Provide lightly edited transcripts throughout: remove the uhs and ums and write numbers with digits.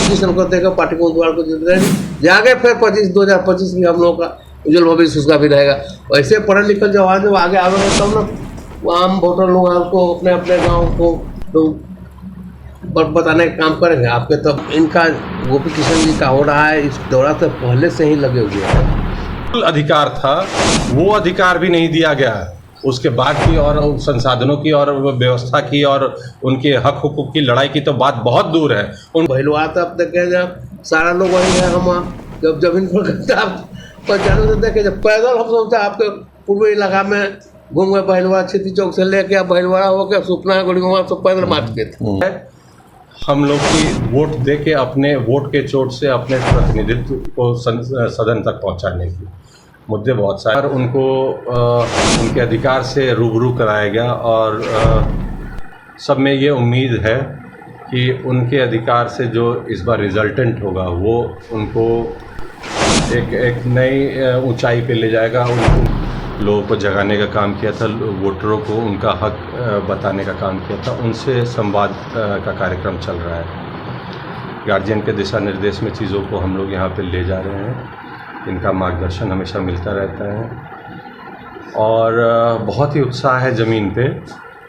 किसान को देकर पार्टी को उम्मीदवार को जीत रहे जागे फिर 2025 में हम लोगों का उज्जवल भविष्य उसका भी रहेगा। वैसे पढ़े लिखे जवान जब आगे आवेंगे तब ना आम वोटर लोग आपको अपने अपने गाँव को तो बताने का काम करेंगे। आपके तो इनका गोपी किशन जी का हो रहा है, इस दौरा से पहले से ही लगे हुए हैं। अधिकार था वो अधिकार भी नहीं दिया गया, उसके बाद की और संसाधनों की और व्यवस्था की और उनके हक हुकूक की लड़ाई की तो बात बहुत दूर है। उन भैलवा तब देखे जब सारा लोग वही है, हम जब जमीन पर जाने से देखे जब पैदल हम सोचते आपके पूर्वी इलाका में घूम गए भैलवा क्षिति चौक से लेके भैलवाड़ा होकर सुपना गुड़ी सब पैदल मार चुके थे। हम लोग की वोट दे के अपने वोट के चोट से अपने प्रतिनिधित्व को सदन तक पहुंचाने की मुद्दे बहुत सारे और उनको उनके अधिकार से रूबरू कराया गया और सब में ये उम्मीद है कि उनके अधिकार से जो इस बार रिजल्टेंट होगा वो उनको एक नई ऊंचाई पे ले जाएगा। उनको लोगों को जगाने का काम किया था, वोटरों को उनका हक बताने का काम किया था, उनसे संवाद का कार्यक्रम चल रहा है। गार्जियन के दिशा निर्देश में चीज़ों को हम लोग यहाँ पे ले जा रहे हैं, इनका मार्गदर्शन हमेशा मिलता रहता है और बहुत ही उत्साह है ज़मीन पे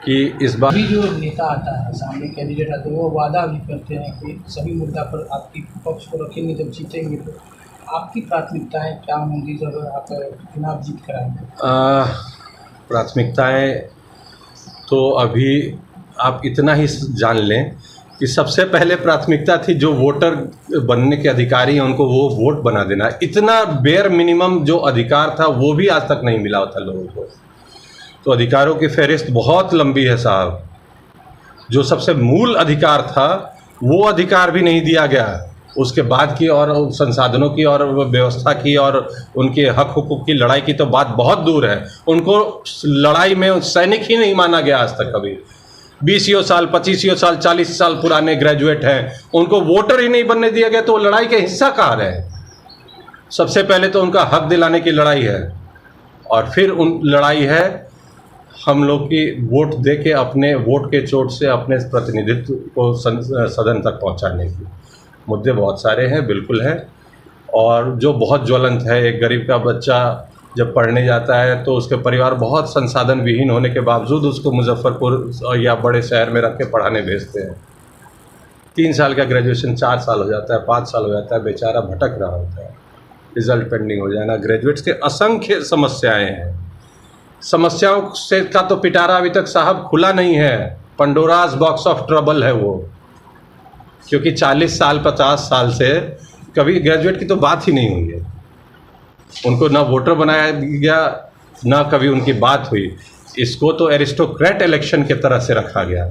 कि इस बार भी जो नेता आता है सामने कैंडिडेट आते हैं वो वादा भी करते हैं कि सभी मुद्दा पर आपकी पक्ष को रखेंगे, जब जीतेंगे तो आपकी प्राथमिकताएं क्या होंगी जब आप चुनाव जीत कर आएंगे? प्राथमिकताएं तो अभी आप इतना ही जान लें कि सबसे पहले प्राथमिकता थी जो वोटर बनने के अधिकारी हैं उनको वो वोट बना देना। इतना बेयर मिनिमम जो अधिकार था वो भी आज तक नहीं मिला था लोगों को। तो अधिकारों की फहरिस्त बहुत लंबी है साहब। जो सबसे मूल अधिकार था वो अधिकार भी नहीं दिया गया, उसके बाद की और संसाधनों की और व्यवस्था की और उनके हक हुकूक की लड़ाई की तो बात बहुत दूर है। उनको लड़ाई में सैनिक ही नहीं माना गया आज तक कभी। 20 साल 25 साल 40 साल पुराने ग्रेजुएट हैं, उनको वोटर ही नहीं बनने दिया गया, तो वो लड़ाई के हिस्सा कहाँ रहे? सबसे पहले तो उनका हक दिलाने की लड़ाई है और फिर उन लड़ाई है हम लोग की वोट दे के अपने वोट के चोट से अपने प्रतिनिधित्व को सदन तक पहुँचाने की। मुद्दे बहुत सारे हैं, बिल्कुल हैं, और जो बहुत ज्वलंत है, एक गरीब का बच्चा जब पढ़ने जाता है तो उसके परिवार बहुत संसाधन विहीन होने के बावजूद उसको मुजफ्फरपुर या बड़े शहर में रख के पढ़ाने भेजते हैं। 3 साल का ग्रेजुएशन 4 साल हो जाता है, 5 साल हो जाता है, बेचारा भटक रहा होता है, रिजल्ट पेंडिंग हो जाना। ग्रेजुएट्स के असंख्य समस्याएँ हैं, समस्याओं से का तो पिटारा अभी तक साहब खुला नहीं है। पंडोराज बॉक्स ऑफ ट्रबल है वो, क्योंकि 40 साल 50 साल से कभी ग्रेजुएट की तो बात ही नहीं हुई है। उनको ना वोटर बनाया गया, ना कभी उनकी बात हुई। इसको तो एरिस्टोक्रेट इलेक्शन की तरह से रखा गया।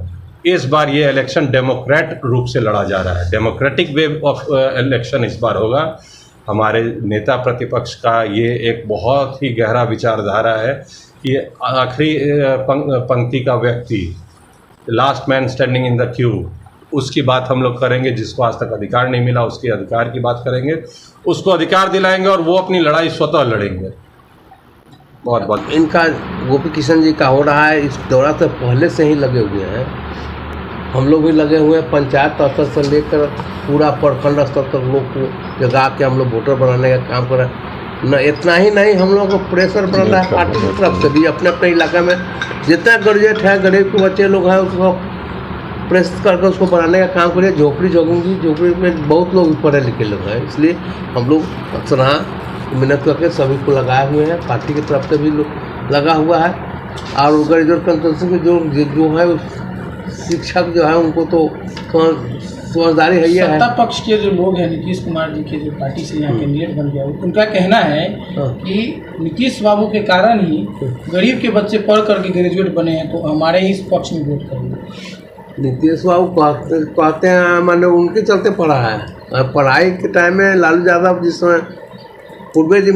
इस बार ये इलेक्शन डेमोक्रेट रूप से लड़ा जा रहा है, डेमोक्रेटिक वे ऑफ इलेक्शन इस बार होगा। हमारे नेता प्रतिपक्ष का ये एक बहुत ही गहरा विचारधारा है कि आखिरी पंक्ति का व्यक्ति, last man standing in the Q, उसकी बात हम लोग करेंगे। जिसको आज तक अधिकार नहीं मिला उसके अधिकार की बात करेंगे, उसको अधिकार दिलाएंगे और वो अपनी लड़ाई स्वतः लड़ेंगे। बहुत बहुत इनका गोपी किशन जी का हो रहा है, इस दौरा से पहले से ही लगे हुए हैं। हम लोग भी लगे हुए हैं, पंचायत स्तर से लेकर पूरा प्रखंड स्तर तक लोग को जगा के हम लोग वोटर बनाने का काम कर रहे हैं। न इतना ही नहीं, हम लोग को प्रेशर बन रहा है पार्टी की तरफ से भी। अपने अपने इलाके में जितना ग्रेजुएट है, गरीब के बच्चे लोग हैं, उसको प्रेस करके उसको बनाने का काम करिए। झोपड़ी में बहुत लोग पढ़े लिखे लोग हैं, इसलिए हम लोग अक्सर मेहनत करके सभी को लगाए हुए हैं। पार्टी की तरफ से भी लगा हुआ है और ग्रेजुएट कंसल्टेंसी के जो है शिक्षक जो है उनको तो समझदारी है। सत्ता पक्ष के जो लोग हैं, नीतीश कुमार जी के जो पार्टी से यहाँ कैंडिडेट बन गया, उनका कहना है कि नीतीश बाबू के कारण ही गरीब के बच्चे पढ़ करके ग्रेजुएट बने हैं, तो हमारे ही इस पक्ष में वोट करेंगे। नीतीश बाबू कहते हैं, मैंने उनके चलते पढ़ा है। पढ़ाई के टाइम में लालू यादव जिस समय पूर्वे जी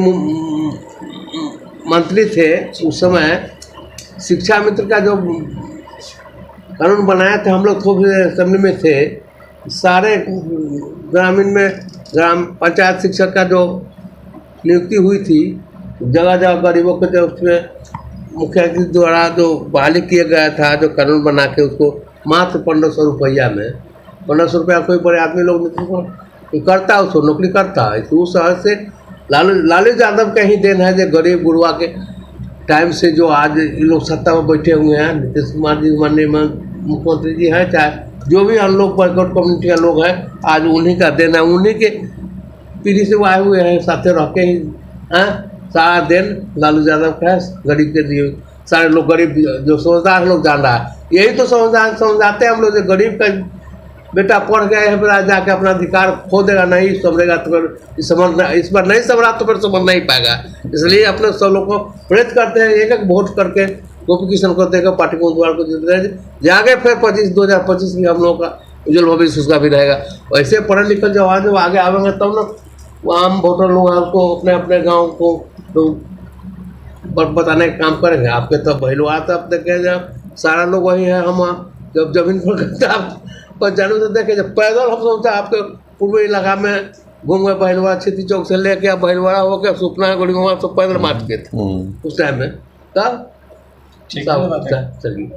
मंत्री थे, उस समय शिक्षा मित्र का जो कानून बनाया था, हम लोग खूब असेंबली में थे। सारे ग्रामीण में ग्राम पंचायत शिक्षक का जो नियुक्ति हुई थी, जगह जगह गरीबों के जो उसमें मुख्यमंत्री द्वारा जो बहाली किया गया था, जो कानून बना के उसको मात्र 1500 रुपया में 1500 रुपया कोई बड़े आदमी लोग करता है, उसको नौकरी करता है। तो उस शहर से लालू यादव का ही देन है जो गरीब गुरबा के टाइम से जो आज ये लोग सत्ता में बैठे हुए हैं। नीतीश कुमार जी माननीय मुख्यमंत्री जी हैं, चाहे जो भी हम लोग बैकवर्ड कम्युनिटी के लोग हैं, आज उन्हीं का देन है। उन्हीं के पीढ़ी से वो आए हुए हैं, साथे रह के ही हैं। सारा दिन लालू यादव का है गरीब के लिए। सारे लोग गरीब जो समझदार लोग जान रहा है, यही तो समझाते हैं हम लोग जो गरीब का बेटा पढ़ गया है, फिर आज जाके अपना अधिकार खो देगा, नहीं समझेगा तो फिर इस बार नहीं समझा तो फिर समझ नहीं पाएगा। इसलिए अपने सब लोग को प्रेरित करते हैं, एक एक वोट करके गोपी किशन को देकर पार्टी को उम्मीदवार को जीत रहे जाके फिर 2025 में हम लोगों का उज्जवल भविष्य उसका भी रहेगा। वैसे पढ़े लिखे जवान जब आगे आवेंगे तब ना वो आम वोटर लोग आपको अपने अपने गाँव को तो बताने का काम करेंगे। आपके तो पहलुआ तब देखे जब सारा लोग वही है, हम जब जमीन पर आप पर जानू तो देखे जब पैदल हम सोचते आपके पूर्वी इलाका में घूम गए बहलवा छिती चौक से लेके बहलवाड़ा होकर सुपना गोली सब पैदल मार के थे उस टाइम में। तब ठीक है, चलिए।